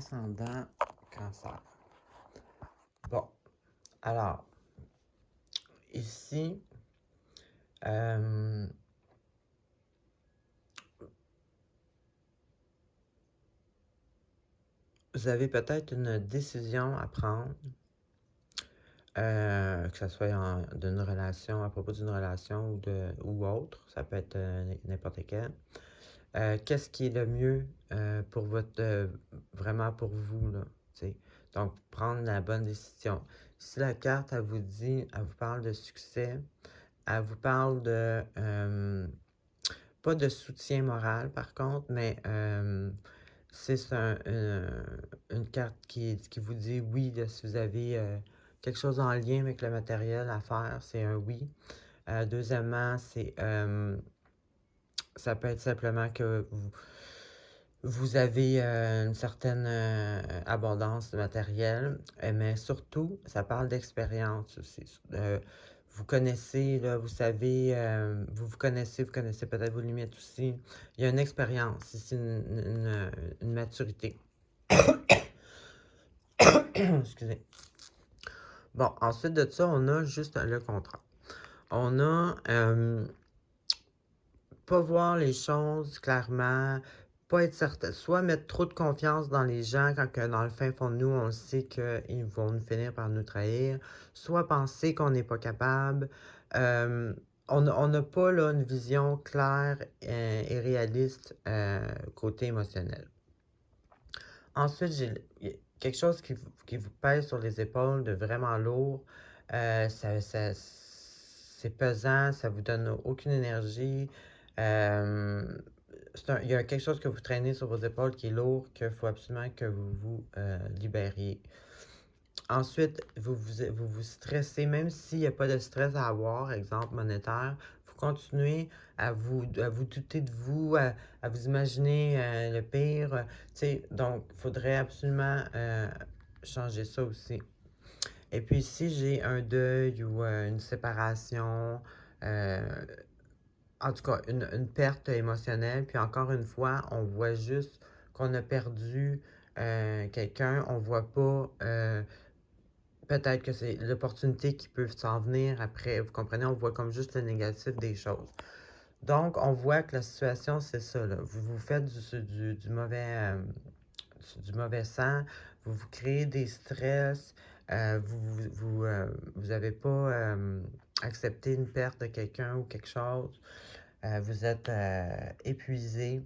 ascendant Cancer. Bon, alors, ici, vous avez peut-être une décision à prendre, que ce soit d'une relation, à propos d'une relation ou autre, ça peut être n'importe quelle. Qu'est-ce qui est le mieux pour vraiment pour vous, là, t'sais? Donc, prendre la bonne décision. Si la carte, elle vous parle de succès, elle vous parle de, pas de soutien moral par contre, mais c'est une carte qui vous dit oui, là, si vous avez quelque chose en lien avec le matériel à faire, c'est un oui. Deuxièmement, ça peut être simplement que vous avez une certaine abondance de matériel, mais surtout, ça parle d'expérience aussi. Vous connaissez, là, vous savez, vous connaissez peut-être vos limites aussi. Il y a une expérience, ici, une maturité. Excusez. Bon, ensuite de ça, on a juste le contrat. On a pas voir les choses clairement, pas être certain, soit mettre trop de confiance dans les gens quand que dans le fin fond de nous, on sait qu'ils vont nous finir par nous trahir, soit penser qu'on n'est pas capable. On n'a pas là, une vision claire et réaliste côté émotionnel. Ensuite, j'ai quelque chose qui vous pèse sur les épaules de vraiment lourd. C'est pesant, ça vous donne aucune énergie. Il y a quelque chose que vous traînez sur vos épaules qui est lourd, qu'il faut absolument que vous vous libériez. Ensuite, vous stressez, même s'il n'y a pas de stress à avoir, exemple monétaire, vous continuez à vous douter de vous, à vous imaginer le pire. Donc, il faudrait absolument changer ça aussi. Et puis ici, j'ai un deuil ou une séparation, en tout cas, une perte émotionnelle. Puis encore une fois, on voit juste qu'on a perdu quelqu'un. On voit pas peut-être que c'est l'opportunité qui peut s'en venir après. Vous comprenez, on voit comme juste le négatif des choses. Donc, on voit que la situation, c'est ça, là. Vous vous faites du mauvais sang, vous vous créez des stress, vous avez pas accepté une perte de quelqu'un ou quelque chose, vous êtes épuisé,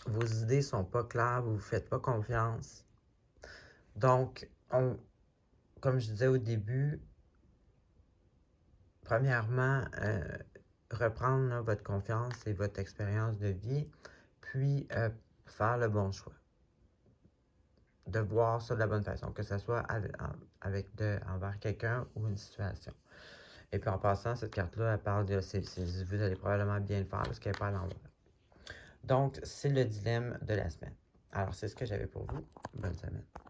vos idées sont pas claires, vous vous faites pas confiance. Donc, comme je disais au début, premièrement, reprendre là, votre confiance et votre expérience de vie, puis faire le bon choix. De voir ça de la bonne façon, que ce soit envers quelqu'un ou une situation. Et puis en passant, cette carte-là, elle parle de vous allez probablement bien le faire parce qu'elle n'est pas à l'envers. Donc, c'est le dilemme de la semaine. Alors, c'est ce que j'avais pour vous. Bonne semaine.